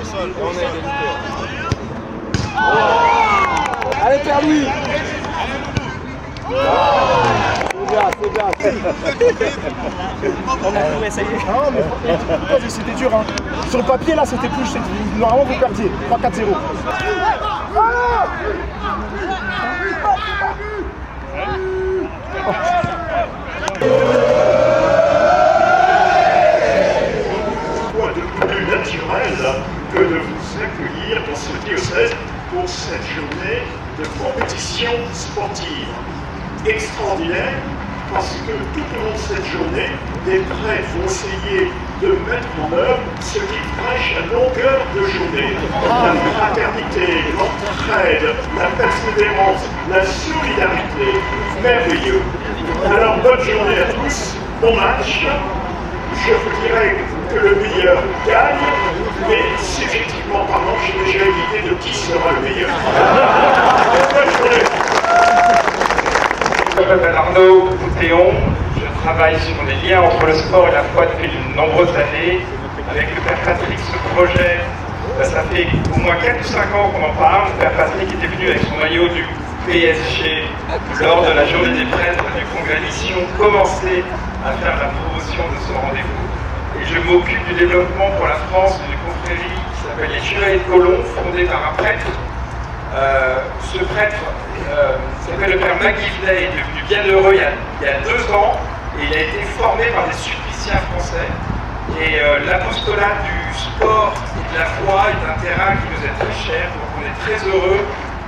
sol. On est égalité. Allez, Pierre-Louis. C'est bien. On a tout essayé. Non, mais c'était dur. Hein. Sur le papier, là, c'était plus. Normalement, vous perdiez. 3-4-0. De plus naturel que de vous accueillir dans ce diocèse pour cette journée de compétition sportive. Extraordinaire parce que tout au long de cette journée, les prêtres vont essayer de mettre en œuvre ce qu'ils prêchent à longueur de journée. La fraternité, l'entraide, la persévérance, la solidarité. Merveilleux. Alors bonne journée à tous, bon match. Je vous dirais que le meilleur gagne, mais subjectivement parlant, j'ai déjà une idée de qui sera le meilleur. Bonne journée. Je m'appelle Arnaud Boutéon, je travaille sur les liens entre le sport et la foi depuis de nombreuses années. Avec le Père Patrick, ce projet, ça fait au moins 4 ou 5 ans qu'on en parle. Le Père Patrick était venu avec son maillot du PSG lors de la journée des prêtres du Congrès Mission, commencer à faire la promotion de ce rendez-vous. Et je m'occupe du développement pour la France d'une confrérie qui s'appelle les Jurés de Colomb, fondée par un prêtre. Ce prêtre s'appelle le Père Maguivelet, est devenu bienheureux il y a 2 ans et il a été formé par des sulpiciens français. Et l'apostolat du sport et de la foi est un terrain qui nous est très cher, donc on est très heureux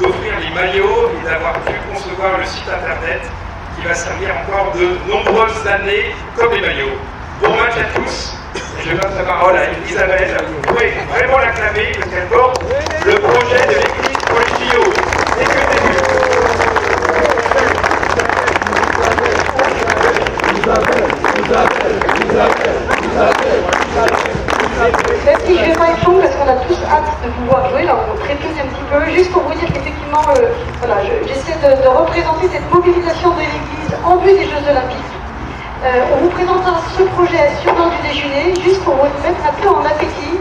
d'offrir les maillots et d'avoir pu concevoir le site internet qui va servir encore de nombreuses années comme les maillots. Bon match à tous, et je passe la parole à Isabelle. Vous pouvez vraiment l'acclamer parce qu'elle porte le projet de l'Église pour les JO. C'est que le début. Même si je ne vais pas répondre parce qu'on a tous hâte de pouvoir jouer, là on trépigne un petit peu, juste pour vous dire qu'effectivement, voilà, j'essaie de représenter cette mobilisation de l'Église en vue des Jeux Olympiques. On vous présentera ce projet sur l'heure du déjeuner, juste pour vous mettre un peu en appétit.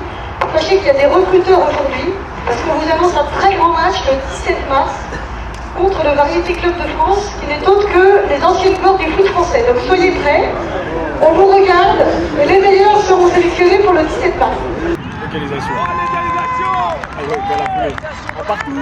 Sachez qu'il y a des recruteurs aujourd'hui, parce qu'on vous annonce un très grand match le 17 mars contre le Variété Club de France, qui n'est autre que les anciennes gloires du foot français. Donc soyez prêts, on vous regarde, et les meilleurs seront sélectionnés pour le 17 mars. Localisation. Ah ouais, dans la foulée. En partout.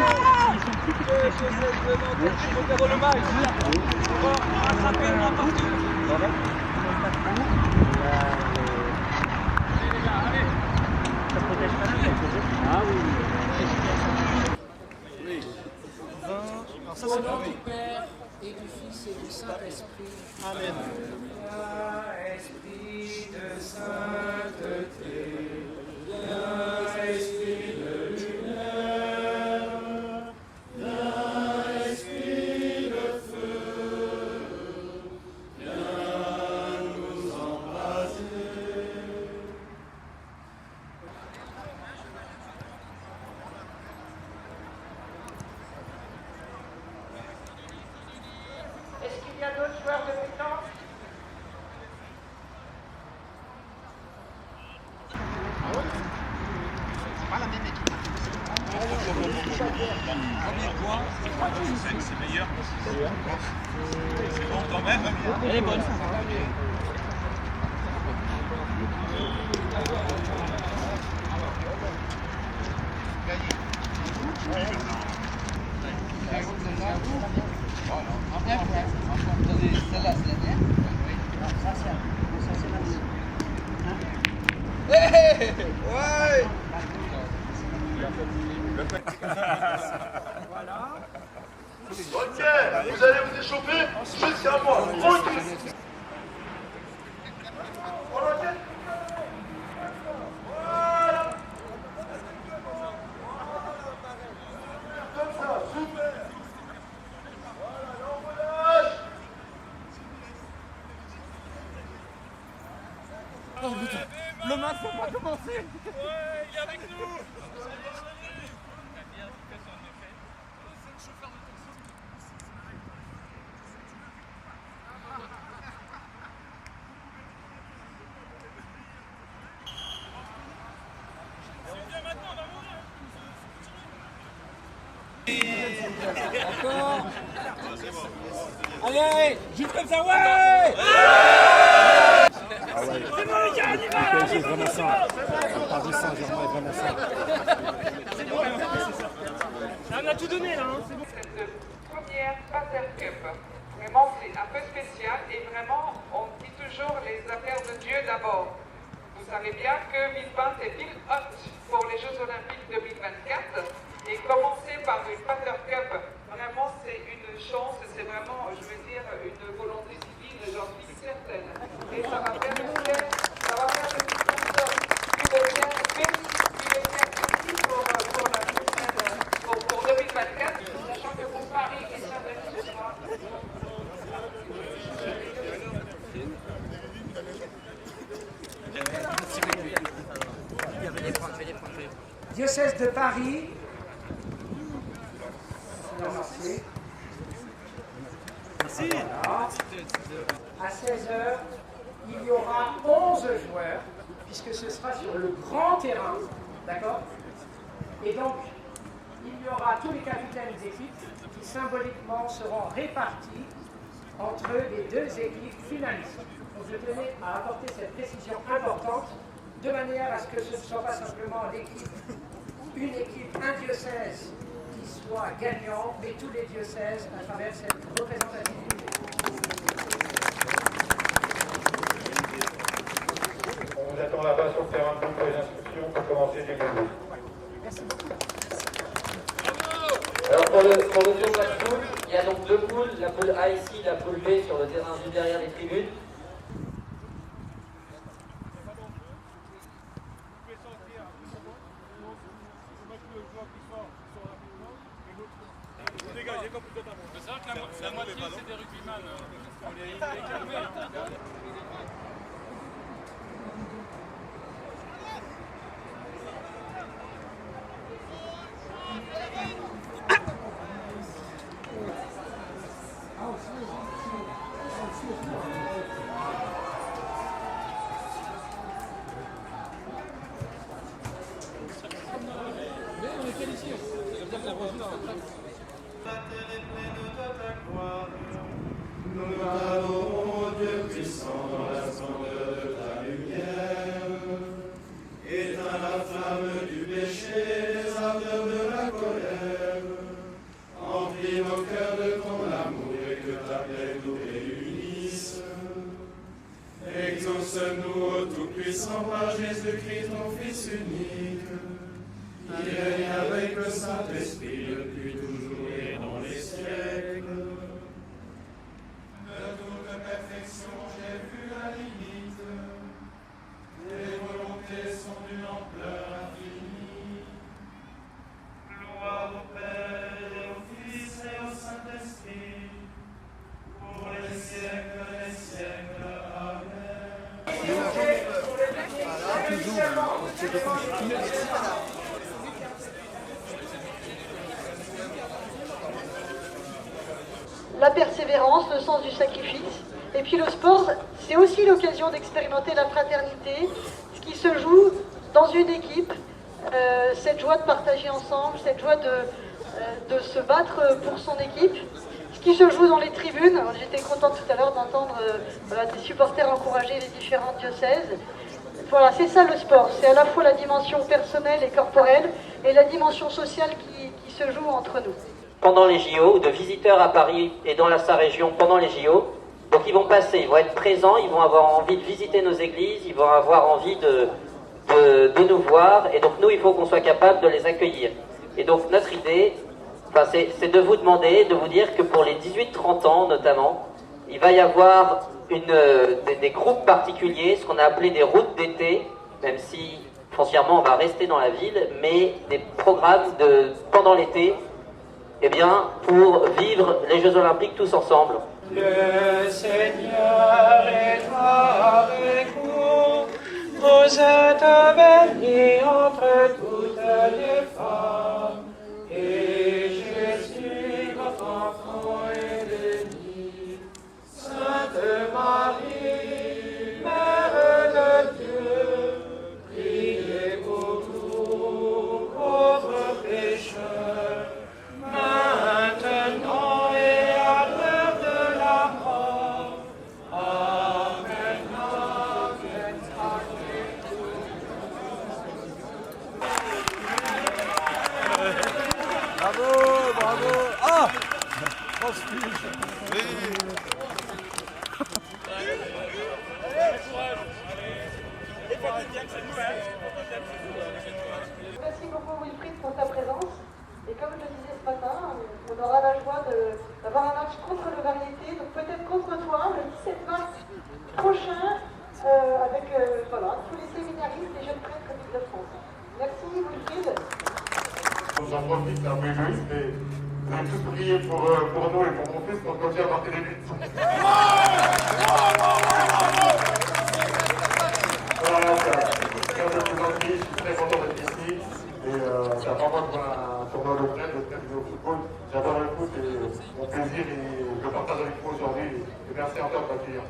Ah oui. Alors ça, c'est du Père et du Fils et du Saint-Esprit. Amen. Esprit de sainteté, esprit de lumière, esprit de feu, viens nous embraser. Est-ce qu'il y a d'autres joueurs de pétanque? C'est meilleur. C'est bon quand même. Elle est bonne. Celle-là, c'est la mienne? Ça, c'est la mienne. Ouais! Voilà. Ok, vous allez vous échauffer jusqu'à moi. Tranquille. Comme ça, super. Voilà, l'envolage. Oh putain, le match n'a pas commencé. Ouais, il est avec nous. C'est bien maintenant, D'accord. Allez, juste comme ça, ouais. Ah ouais. Le PSG est vraiment ça. Paris Saint-Germain est vraiment ça. On a tout donné là. Hein. Cette première Pater Cup, vraiment c'est un peu spécial et vraiment on dit toujours les affaires de Dieu d'abord. Vous savez bien que 2020 est pile hot pour les Jeux Olympiques 2024 et commencer par une Pater Cup, vraiment c'est une chance, c'est vraiment, je veux dire, une volonté civile, j'en suis certaine. Et ça va faire le ciel, ça va faire le sponsor du bien béni, pour la prochaine, pour 2024, sachant que pour Paris et Saint-Denis ce soir. Diocèse de Paris. Merci. À 16h, il y aura 11 joueurs, puisque ce sera sur le grand terrain, d'accord? Et donc, il y aura tous les capitaines d'équipe qui symboliquement seront répartis entre les deux équipes finalistes. Donc je tenais à apporter cette précision importante, de manière à ce que ce ne soit pas simplement une équipe, un diocèse qui soit gagnant, mais tous les diocèses à travers cette représentativité. On vous attend là-bas sur le terrain pour les instructions pour commencer les gagnants. Merci beaucoup. Alors pour le tour de la poule, il y a donc deux poules, la poule A ici, la poule B sur le terrain juste derrière les tribunes. C'est vrai que la moitié c'est des rugbyman. On les calmer. Nous t'adorons, Dieu puissant, dans la splendeur de ta lumière. Éteins la flamme du péché, les ardeurs de la colère. Emplis nos cœurs de ton amour et que ta paix nous réunisse. Exauce-nous, ô Tout-Puissant, par Jésus-Christ, ton Fils unique. Il règne avec le Saint-Esprit depuis toujours et dans les siècles. De toute perfection, j'ai vu la limite. Tes volontés sont d'une ampleur infinie. Gloire au Père, et au Fils et au Saint-Esprit, pour les siècles des siècles. Amen. La persévérance, le sens du sacrifice. Et puis le sport, c'est aussi l'occasion d'expérimenter la fraternité, ce qui se joue dans une équipe, cette joie de partager ensemble, cette joie de se battre pour son équipe, ce qui se joue dans les tribunes. J'étais contente tout à l'heure d'entendre des supporters encourager les différents diocèses. Voilà, c'est ça le sport, c'est à la fois la dimension personnelle et corporelle et la dimension sociale qui se joue entre nous. Pendant les JO, ou de visiteurs à Paris et dans sa région pendant les JO. Donc ils vont passer, ils vont être présents, ils vont avoir envie de visiter nos églises, ils vont avoir envie de nous voir. Et donc nous, il faut qu'on soit capable de les accueillir. Et donc notre idée, c'est de vous demander, de vous dire que pour les 18-30 ans notamment, il va y avoir des groupes particuliers, ce qu'on a appelé des routes d'été, même si foncièrement on va rester dans la ville, mais des programmes pendant l'été, eh bien, pour vivre les Jeux Olympiques tous ensemble. Le Seigneur est avec nous, vous êtes bénie entre toutes les femmes, et Jésus, votre enfant, est béni. Sainte Marie, Mère de Dieu, priez pour nous, pauvres pécheurs, maintenant Merci beaucoup Wilfried pour ta présence. Et comme je le disais ce matin, on aura la joie d'avoir un match contre le Variété, donc peut-être contre toi le 17 mars prochain, avec voilà, tous les séminaristes et jeunes prêtres d'Île-de-France. Merci Wilfried. J'en profite, c'est un peu égoïste, mais vous avez tous prié pour nous et pour mon fils pour continuer à marquer des buts. Voilà, c'est un peu plus gentil, je suis très content d'être ici. Et c'est la première fois que je vois un tournoi local, d'être arrivé au football. J'adore le foot et mon plaisir et je le partage avec vous aujourd'hui. Et merci encore de m'accueillir.